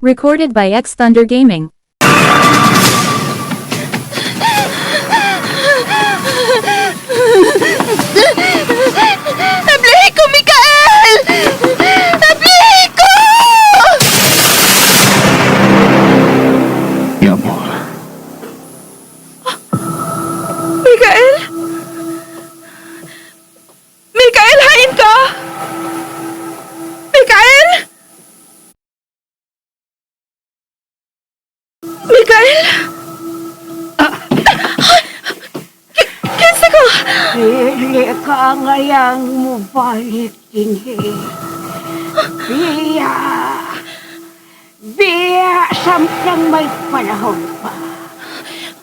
Recorded by X Thunder Gaming. Ablahi ko, Mikael! Ablahi ko! Yamo. Mikael? Mikael, hain ka! Mikael? Mikael? Kinsa ko? Dili ka ngayang mubalik dinhi. Biya! Biya! Samtang may panahon pa.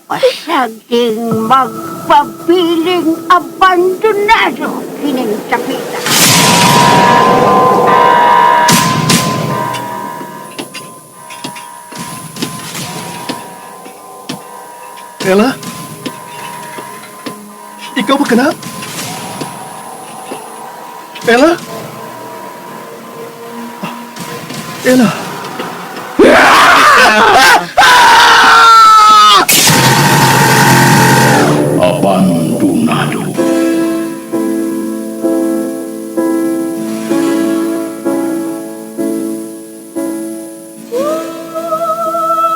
Pasaging magpabiling abandonado kining tapita. Ella? Ikaw ba ka na? Ella? Ella? Abandonado.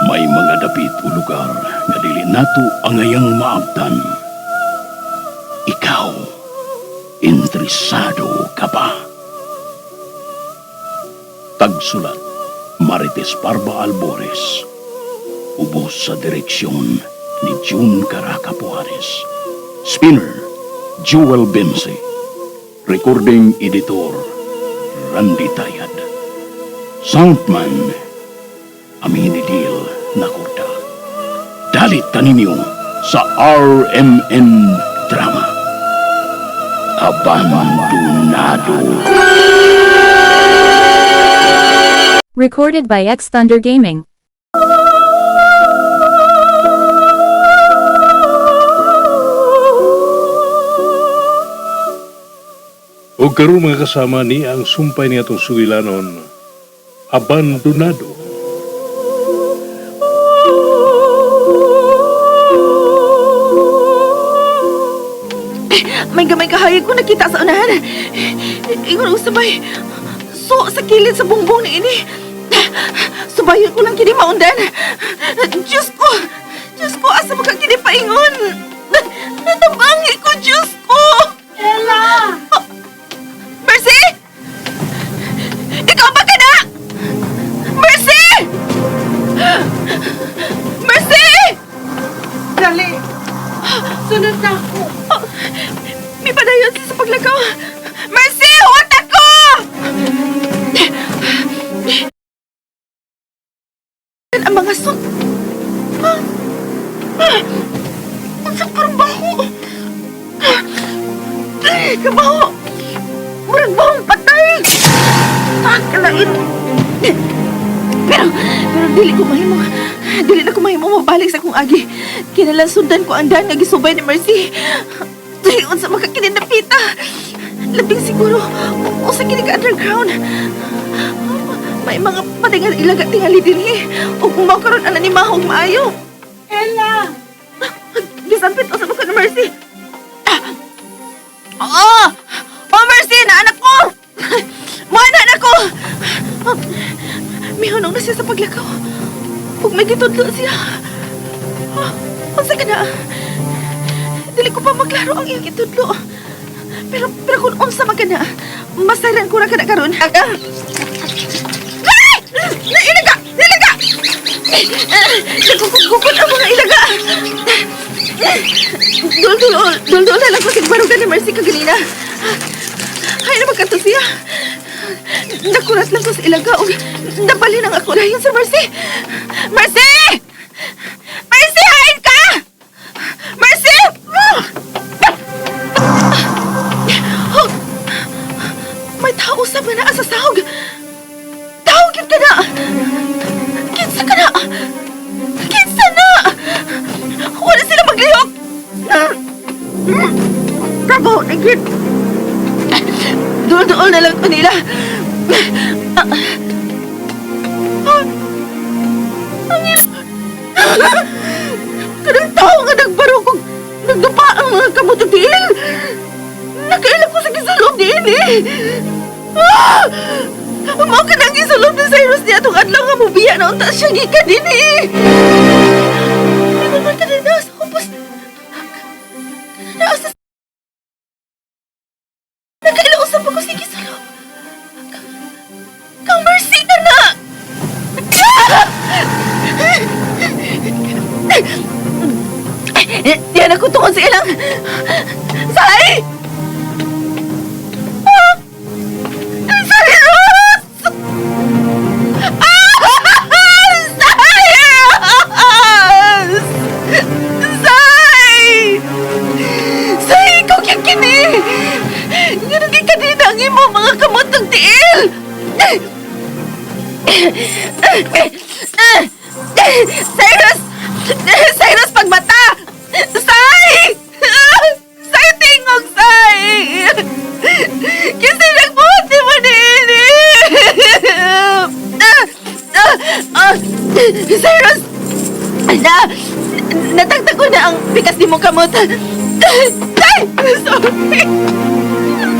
May mga dapit o lugar nga dili nato ang ngayang maabtan. Ikaw, interesado ka ba? Tagsulat, Marites Parba Albores. Ubos sa direksyon ni June Caraca Puares. Spinner, Jewel Bense. Recording editor, Randy Tayad. Soundman, Aminidil Nakurta. Dalit kaninyo sa RMN Drama. Abandonado. Recorded by X Thunder Gaming. O karon mga kasama ni ang sumpay niya itong sugilanon, Abandonado. May gamay kahayag ko nakita sa unahan. Ingon usabay. So, sa kilid sa bungbong ni ini. Subayon ko lang kini maundan. Diyos ko! Diyos ko, asa mo ka kini paingon? Natabangi ko, Diyos ko! Ella! Mercy! Ikaw ba ka na? Mercy! Mercy! Dali! Sunod na ako. May padayon siya sa paglakaw. Mercy! Huwag ako! Ang mga sot. Ang sa parang baho. Kabaho. Murang bahong patay. Kalain. Pero dili na ko mahimo mabalik sa kong agi. Kinalansundan ko ang daan nga gisubay ni Mercy. Dayon sa makakininapita. Labing siguro, sa kini ka underground. May mga patingal ilaga tingali dinhi. O kumakaroon ang nanimahong maayo. Ella! Gisampit o sa buka ni Mercy. Oo! Oh, Mercy! Naanak ko! Mga naanak ko! May hunong na siya sa paglakaw. Huwag may gitudlo siya. Ang ka na. Dili ko pa maklaro ang iyong gitudlo. Pero kung unsa man ka na, masaran ko na ka na karon. Aga! Ay! Ilaga! Ilaga! Nagkukukukot ang mga ilaga. Dul na lang ko sigbarugan ni Mercy kaganina. Ay, na magkanto siya. Nakulat lang ko sa ilaga o napali nang ako na yun sa Mercy. Mercy! Mercy, hain ka! Mercy! Oh! May tao sa na sa sahog. Tawagin ka na! Kinsa ka na! Kinsa na! Wala sila maglihok! Trabaho na gid! Doon na lang ko nila. Kanang tao nga nagbaro kong nagdupa ang mga kamutudil. Nakailang ko sa gisulog din eh. Mao ka nang gisulog ni Cyrus niya itong adlaw nga mubiya na unta siya gikan din eh. Naman ka na nasa kupos. Nasa... Nakailang usap ako sa gisulog. Kang Mercy na na! Yan ako tungkol sa ilang... Say! Cyrus! Cyrus! Say! Say, ikaw kini! Nga naging kaninangin mo mga kamot ng tiil! Cyrus! Cyrus, pagmata! Say! Say, tingog, say! Kasi nagbuti mo nini! Cyrus! Natagtag ko na ang bigas ni mong kamot. Say! Sorry!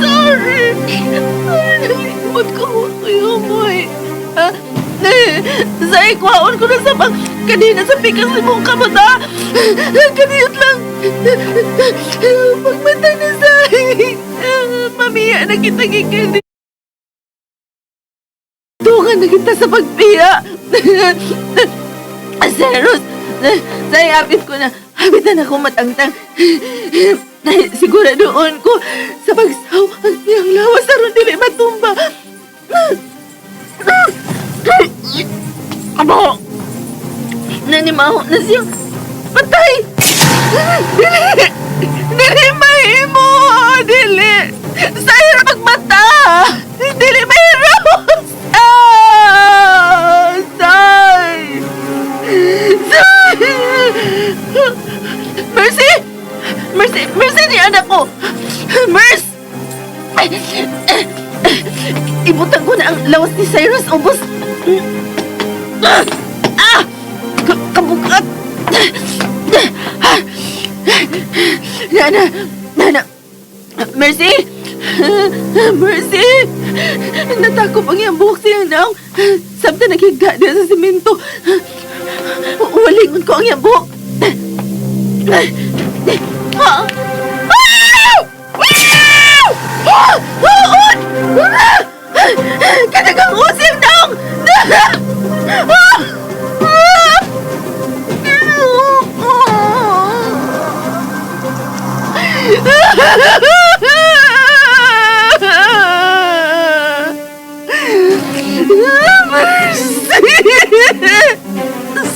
Sorry! Nalimot ko mo kayo, boy. Say, kwaon ko na sa kanina sa bigas ni mong kamot, ha? Kaniyot lang. Pagmata na, Say. Mamiya na kita gikan. Tungan na kita sa pagpiya. Cyrus, Say, hapit ko na. Habitan ako matangtang. Siguro doon ko sa pagsaw ang iyang lawas sa dili matumba. Abo! Nanimaho na siyang patay! Dili! Dili mahimo! Dili! Sa'yo na magmata! Dili mahiro! Say! Say! Mercy! Mercy! Mercy ni anak ko! Mercy! Ibutang ko na ang lawas ni Cyrus, ubos! Kabukat! Nana! Mercy! Mercy! Natakop ang iyang buhok siyang naong sabta naghiga na sa simento. Walingon ko ang iyang buhok. Kanagang usim naong!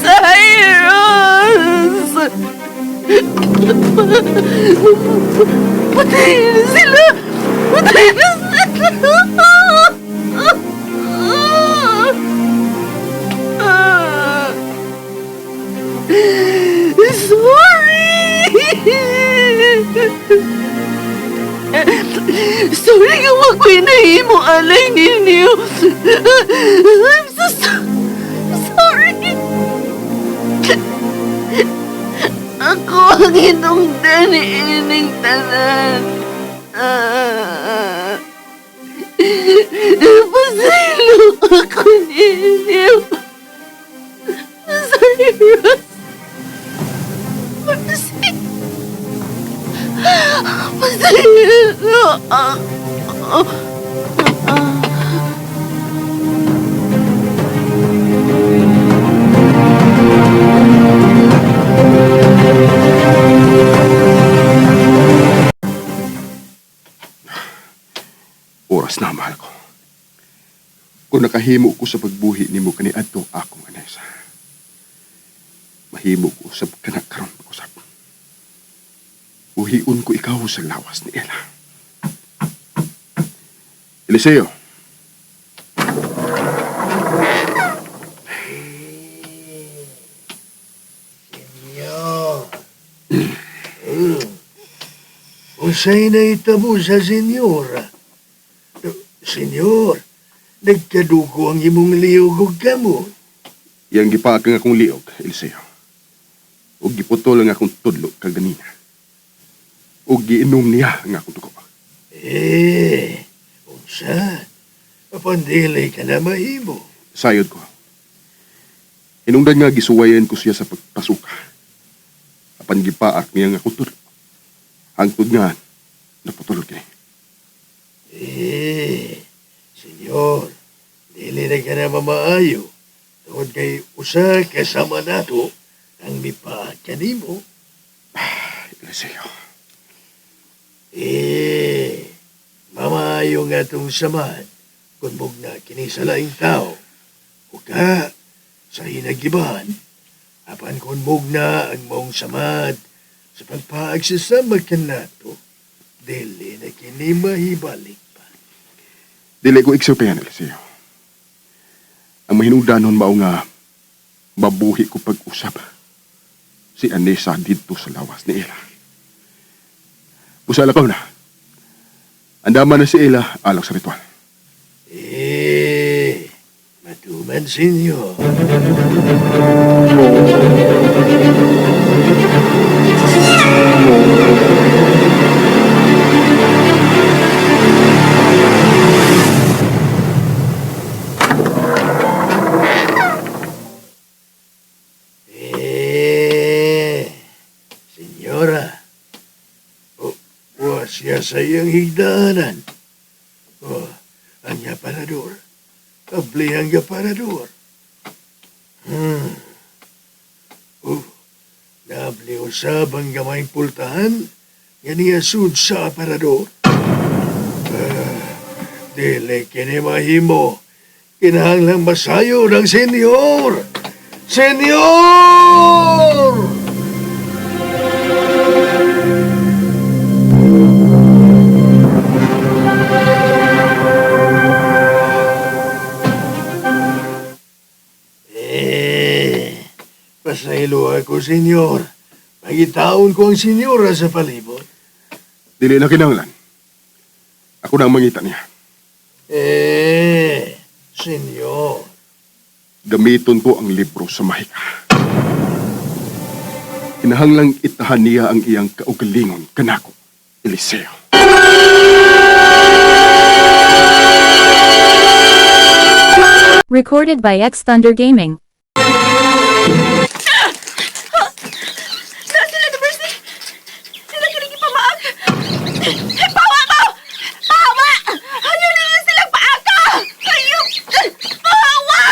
Cyrus! Patayin na sila! Patayin na sila! Sorry nga ako'y nahimo alay ninyo. I'm so sorry. Ako ang hinungdan ni ining tanan. Pasaylo ako ninyo. Sorry, Ross. Oras na, mahal ko. Kung nakahimo ko sa pagbuhi ni mo kaniadtong akong anesa, mahimo ko sa kanakaroon ko sa uhiun ko ikaw sa lawas ni Ella. Eliseo. Usay na itabo sa senyora. Senyor, nagkadugo ang imong liog og kamot. Yang gipakang akong liog, Eliseo. O giputol ang akong tudlo kaganina. O giinom niya ang akong dugo. Unsa? Apandilay ka na mahimo. Sayod ko. Hinungdan nga gisuwayan ko siya sa pagpasuka. Apan gipaak niya ang akong tudlo. Hangtod nga, naputulog kini. Senyor, dili na ka na mamaayo. Tungod kay usa kasama nato ang mipaat kanimo. Eliseo. Mamaayo nga itong samahan kung mog na kini sa laing tao. O ka, sa hinagiban, apan kung mog na ang mong samad sa pagpaagsasama ka nato, dili na kini mahibalik pa. Dili ko iksupayan, Eliseo. Ang mahinungdanon mao nga mabuhi ko pag-usap si Anessa dito sa lawas ni Ella. Pusala ko na. Andaman na si Ella alak sa ritual. Matuman, senyor. Senyora. Siya sa iyang higdaanan. Ang aparador. Abli ang aparador. Nabli usab ang gamayng pultahan nga niya sud sa aparador. Dili kini mahimo. Kinahanglang masayo ng senyor. Senyor! Pasaylo ako, senyor. Pagitaon ko ang senyora sa palibot. Dili na kinahanglan. Ako na ang mangita niya. Senyor. Gamiton ko ang libro sa mahika. Kinahanglang itahan niya ang iyang kaugalingon kanako, Eliseo. Recorded by X Thunder Gaming. Sila ni Mercy! Sila kinig pamaag! Pawa mo! Pawa! Ayaw nila silang paaga! Kayo! Pawa!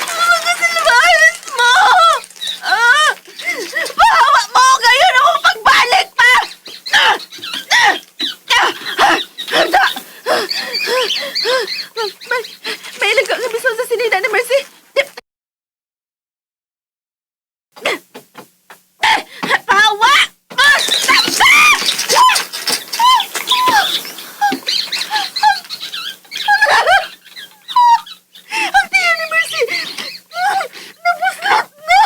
Mga silbahes mo! Pawa mo! Kayo na mo pagbalik pa! May ilang kang episode sa sinida ni Mercy. Pawa! Ang tiyan ni Mercy! Napuslat na!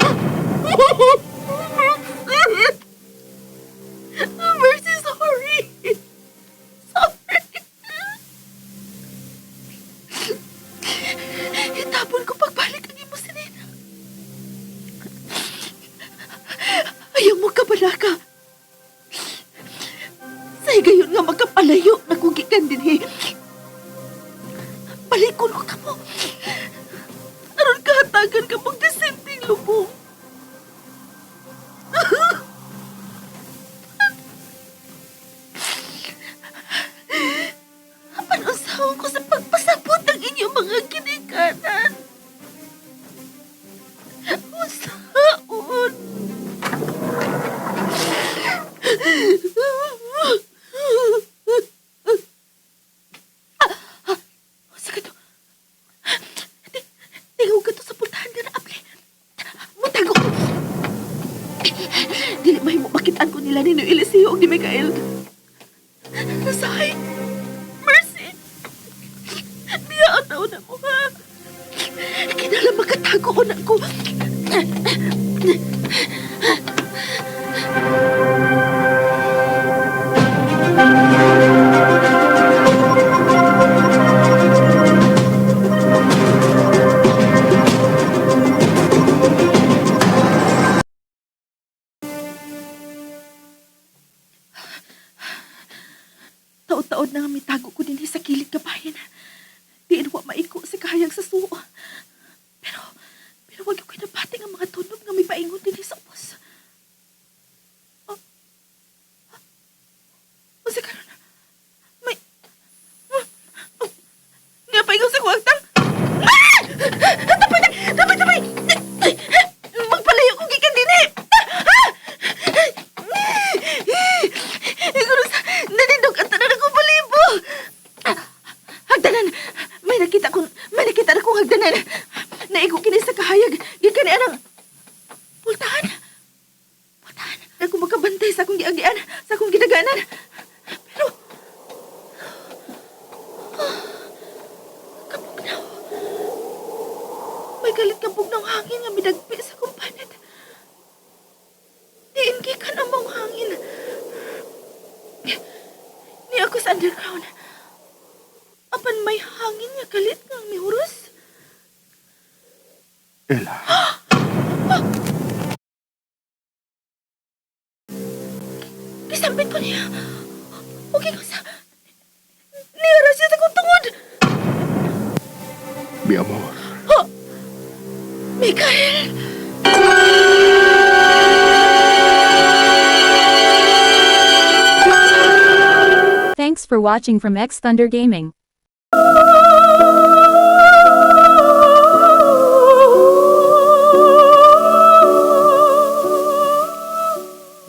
Mercy, sorry! Sorry! Itapon ko pagbalik ang imo sinina. Ayaw mo kabalaka. Sa higayon nga magkapalayo na kugikan din eh. Balikon ko ka mo. Aron kahatagan ka mong desenteng lubong. Panusahon ko sa pagpasabot ng inyong mga ginikanan. Usaon. Sige to. Tingaw ka to sa puntahan ka na, Able. Mutago. Dili mahimo makitaan ko nila ni Eliseo o ni Mikael. Nasay. Mercy. Biyaan na mo, ha? Kinala magkatago ko na ko. Magtago ko din sa kilid ka bahin. Diin wa maiko sa kahayag sa suo. Pero wag ko nabating ang mga tunog nga may paingon din sa ubos. O sa karon, may... Nga paingon sa kuwagtang. Tapay! Magpalayo kong gikan din eh! Siguro sa nanindog at tanan akong balibo! Hagdanan! May nakita na kong hagdanan! Naigo kini sa kahayag! Gikan ni anang... Pultahan! Ako makabantay sa akong giagian, sa akong gidaganan! Pero... Kapugnaw! May galit kapugnaw hangin nga midagpi sa kumpanit. Diin gikan ang mong hangin. Ni ako sa underground. Apan may hangin nga galit nga mihuros. Ella, Kisambit ko niya. Okay ko sa... Niyara siya sa kong tungod. mi amor. Mikael! Thanks for watching from X Thunder Gaming.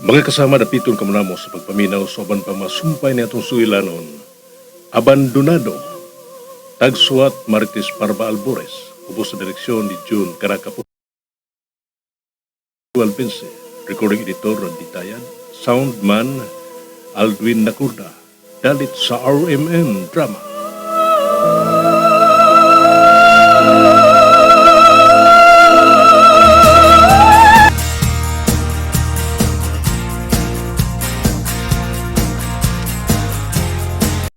Mga kasama dapiton kamunamo sa pagpaminaw sa uban pa masumpay ni atong suilanon. Abandonado. Tagsuat Marites Parba Albores. Ubos sa direksyon ni June Caracapo. Alpense. Recording editor Randy Tayad. Soundman Aldwin Nakurda. Dalit sa RMN Drama.